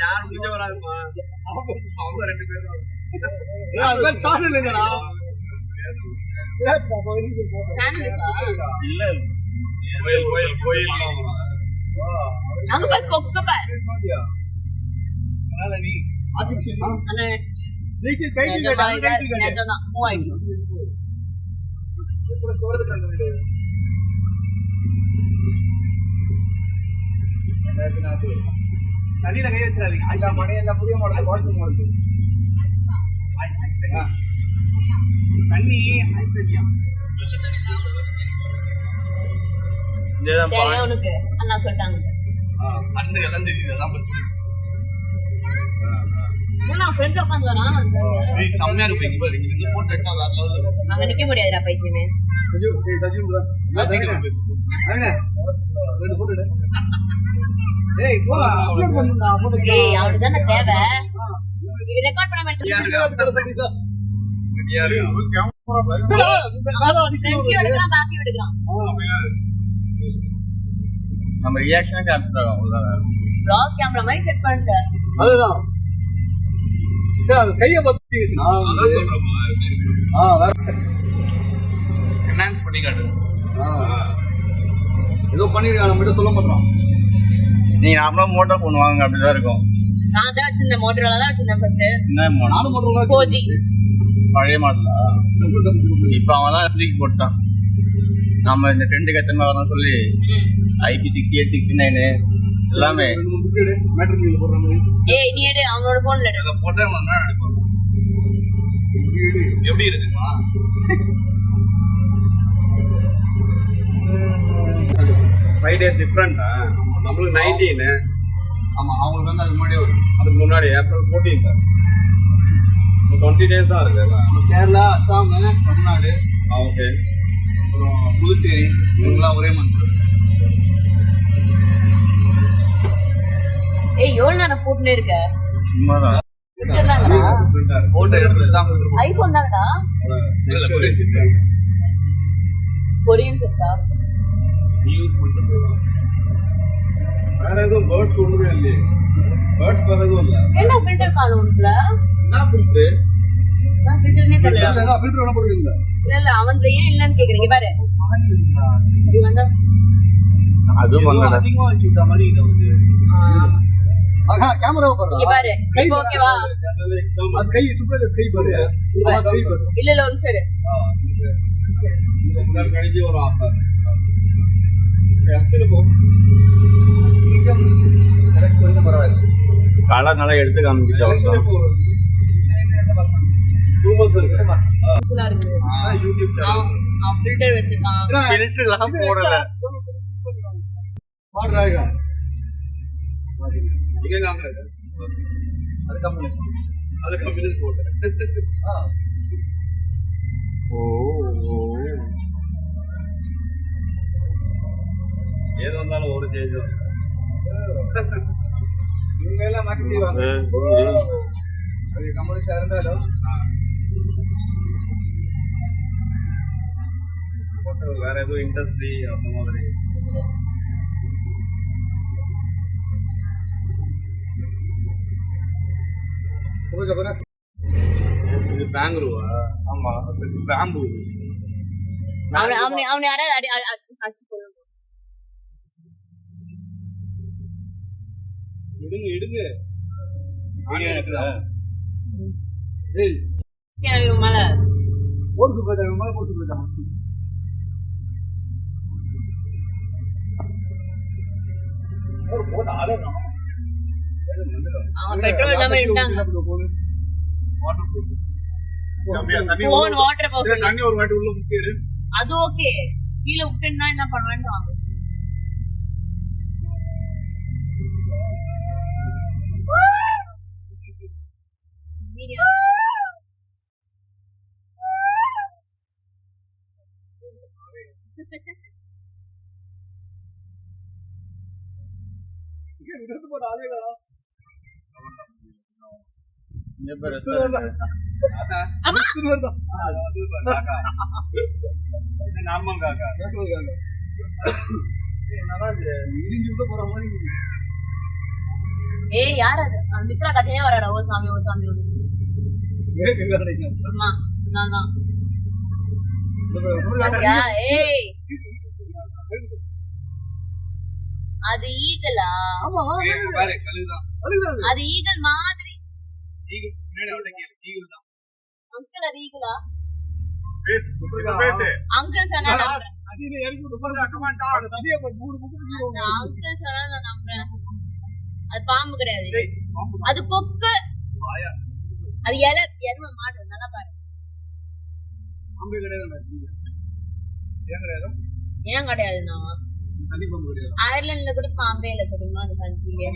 யாரும் முடிஞ்ச வராதுமா அவங்க 2 பேரும் சாப்பிடல இல்லடா இல்ல கோயில் கோயில் அங்க பாரு கொக்க பாரு நீ அண்ணா நீங்க கையில நேஜனா மூவாயிஸ் இப்ப தோறது கண்டு தண்ணியில கை வச்சிடாதீங்க ஐயா மணி எல்லாம் புதிய மாடல் வாட்டர் மாடல் தண்ணி ஐஸ்வர்யா உனக்கு அண்ணா சொல்லிட்டாங்க அண்ணன் எல்லாம் தெரியுது அதான் பிரச்சனை ஃப்ரெண்ட் உட்காந்து வரான் செம்மையா இருக்கு இங்க பாரு இங்க போட்டோ எடுத்தா வேற லெவல்ல இருக்கும் அங்க நிக்க முடியாதுடா பைத்தியமே ஏய் போடா அப்லோட் பண்ணுடா போட்டோ ஏய் அவனுக்கு தான தேவை இது ரெக்கார்ட் பண்ண மாட்டேன் யாரு கேமரா வேற அடிச்சு எடுக்கலாம் பாக்கி எடுக்கலாம் நம்ம ரியாக்ஷன் கேப்சர் ஆகும் அவ்வளவுதான் vlog கேமரா மாதிரி செட் பண்ணிட்ட அதுதான் சரி அது கைய பத்தி வேற என்ஹான்ஸ் பண்ணி காட்டு ஏதோ பண்ணிருக்காங்க நம்ம கிட்ட சொல்ல மாட்டோம் நீங்க நாமளா மோட்டர் ஃபோன் வாங்குங்க அப்படிதான் இருக்கும் நான் தான் வச்சிருந்தேன் மோட்டரோல தான் வச்சிருந்தேன் ஃபர்ஸ்ட் என்ன மோட்டர் நானும் மோட்டரோல 4G பழைய மாடலா இப்போ அவன் தான் ஃப்ரீக் போட்டான் நம்ம இந்த ட்ரெண்டுக்கு எத்தனை வரணும் சொல்லி IP6869 எல்லாமே ஏய் நீ எடு அவனோட போன்ல எடு போட்டா நான் எடுப்பேன் எப்படி இருக்குமா 5 days டிஃபரண்டா நமக்கு 19 ஆமா அவங்களுக்கு வந்து அதுக்கு முன்னாடி ஏப்ரல் 14 20 days தான் இருக்கு நம்ம கேரளா அசாம் தமிழ்நாடு ஓகே அப்புறம் புதுச்சேரி இவங்கெல்லாம் ஒரே மந்த் ஏய் எவ்வளவு நேரம் போட்டுனே இருக்க சும்மாதான் போட்டோ எடுத்து தான் ஐபோன் தானடா இல்ல கொரியன் செட்டா யூஸ் பண்ணிட்டு வேற ஏதோ பேர்ட்ஸ் ஒண்ணுமே இல்லையே பேர்ட்ஸ் வேற ஏதோ இல்ல என்ன ஃபில்டர் காணும்ல என்ன ஃபில்டர் நான் ஃபில்டர்னே தெரியல இல்ல ஃபில்டர் வேணா போடுங்க இல்ல அவன்ல ஏன் இல்லன்னு கேக்குறீங்க பாரு இது வந்து அது வந்தடா அதிகமா வச்சிட்ட மாதிரி இது வந்து ஆஹா கேமரா பாரு இங்க பாரு ஸ்கை ஓகேவா அது ஸ்கை சூப்பர் ஸ்கை பாரு ஸ்கை பாரு இல்ல இல்ல ஒன்னு சரி இந்த கழிஞ்சு ஒரு ஆஃபர் ஆக்சுவலி போ கரெக்ட் பண்ணி பரவாயில்லை காலா நல்லா எடுத்து காமிச்சிட்டோம் 2 months இருக்கு நல்லா இருக்கு யூடியூப் நான் ஃபில்டர் வச்சிருக்கேன் ஃபில்டர் எல்லாம் போடல போடுறாங்க இங்க காமிங்க அது கம்பெனி போடு ஏதோ வந்தாலும் ஒரு சேஞ்ச் நீங்க எல்லாம் மாத்தி வாங்க அது கம்பெனி சேர்ந்தாலோ வேற ஏதோ இண்டஸ்ட்ரி அந்த மாதிரி இது பெங்களூரா ஆமா பேம்பு அவனை யாராவது அடிச்சு போடுங்க இடுங்க ஏய் மேல போட்டு போயிட்டாங்க மேல போட்டு போயிட்டாங்க அவன் பெட்ரோல் இல்லாம இருந்தாங்க போன் வாட்டர் பவுடர் தண்ணி ஒரு வாட்டி உள்ள முக்கிடு அது ஓகே கீழ விட்டுனா என்ன பண்ணுவேன்னு வாங்க நார்மல் காக்கா ஏய் யார் அது மித்ரா கதையே வரடா ஓ சாமி ஆமா நான் தான் ஏய் அது ஈகலா அது ஈகல் மாதிரி அங்கிள் அது ஈகலா அங்கிள் சொன்னா அது பாம்பு கிடையாது அது கொக்கு அது எரும மாடு நல்லா பாரு ஏன் கிடையாதுண்ணா அயர்லாந்துல கூட பாம்பே இல்ல தெரியுமா அந்த கண்ட்ரில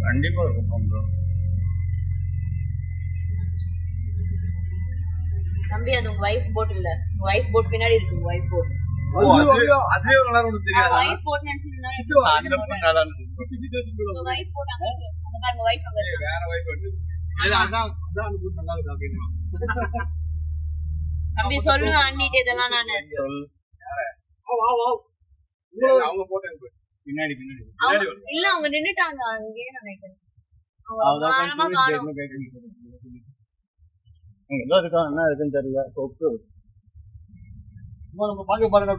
கண்டிப்பா இருக்கும் தம்பி அது உங்க வைஃப் போட் இல்ல வைஃப் போட் பின்னாடி இருக்கு வைஃப் போட் அதுவே நல்லா ஒண்ணு தெரியாது வைஃப் போட் நினைச்சீங்கன்னா வைஃப் போட் அங்க இருக்கு அந்த பாருங்க வைஃப் அங்க இருக்கு வேற வைஃப் வந்து அதான் அந்த போட் நல்லா இருக்கு அப்படினா தம்பி சொல்லுங்க அண்ணிட்ட இதெல்லாம் நானு அவங்க போட்டாங்க பின்னாடி இல்ல அவங்க நின்னுட்டாங்க அங்கேயே நினைக்கிறேன் என்ன இருக்குன்னு தெரியல கொக்கு நம்ம பாக்க பாருங்க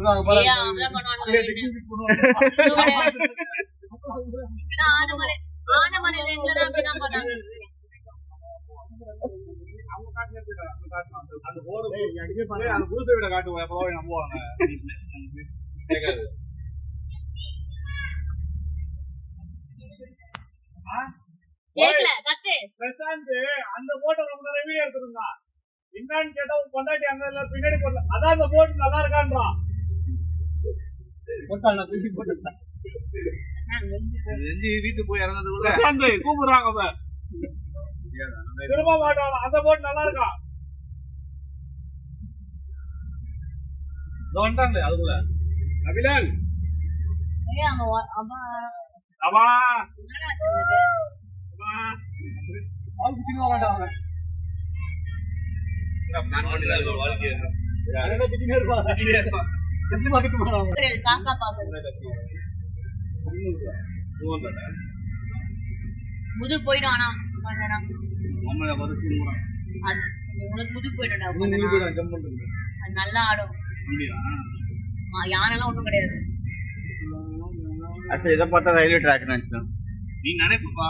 அந்த போட்டோ ரொம்ப நிறைய எடுத்திருந்தான் என்னன்னு கேட்டா கொண்டாட்டி அங்க பின்னாடி போடல அதான் அந்த போட்டு நல்லா இருக்கான்றான் வீட்டுக்கு போய் இறங்கிறது கூப்பிடுறாங்க திரும்ப மாட்டான் அந்த போட்டு நல்லா இருக்கான் வந்துட்டாங்க அதுக்குள்ள அபிலால் முதுகு போயிடும் ஆனா முதுகு போயிடும் நல்லா ஆடும் யானெல்லாம் ஒண்ணும் கிடையாது இதை பார்த்தா ரயில்வே ட்ராக் நினைச்சேன் நீ நினைப்பா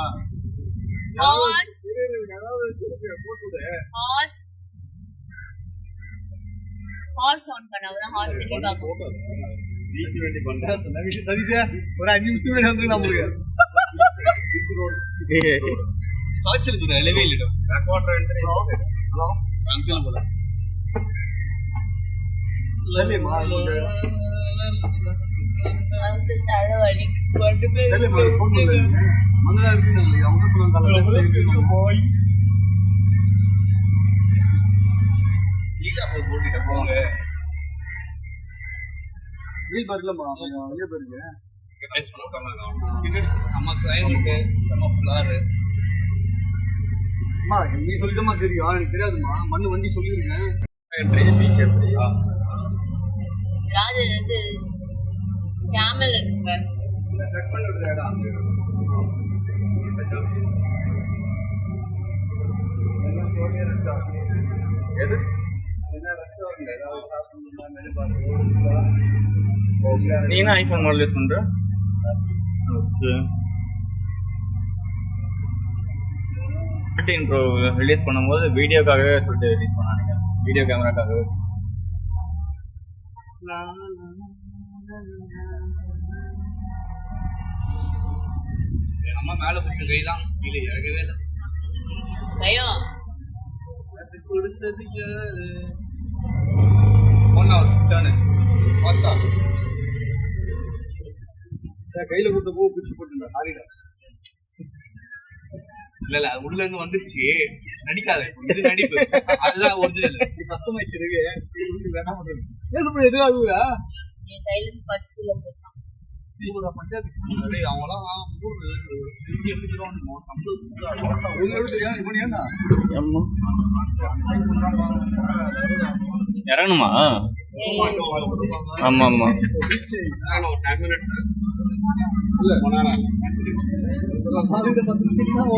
ஹார்ஸ் ஆன் பண்ணாதான் ஹார்ஸ் திரும்பி பார்க்கும் ஒரு 5 நிமிஷம் வந்து நம்மளுக்கு காய்ச்சல் நிலவே இல்லை தலைவலி போங்க நீ சொல்லிட்டமா தெரியும் எனக்கு தெரியாதுமா மண்ணு வண்டி சொல்லிருக்கேன் கேமல் இருக்கு நீனா ஐபோன் மாடல் யூஸ் பண்ற ஓகே 13 ப்ரோ ரிலீஸ் பண்ணும்போது வீடியோக்காகவே சொல்லிட்டு ரிலீஸ் பண்ணாங்க வீடியோ கேமராக்காகவே அம்மா மேல போட்டு கைதான் இல்ல இறங்கவே இல்லை ஐயோ கொடுத்தது கையில கொடுத்த பூ பிடிச்சு போட்டு சாரிடா இல்ல அது உள்ள இருந்து வந்துருச்சு நடிக்காத இது நடிப்பு அதுதான் ஒரிஜினல் கஷ்டமாயிடுச்சு இருக்கு என்ன பண்றது எது அழுகுற கையில பச்சுல இறங்கணுமா? ஆமா ஆமா. இல்ல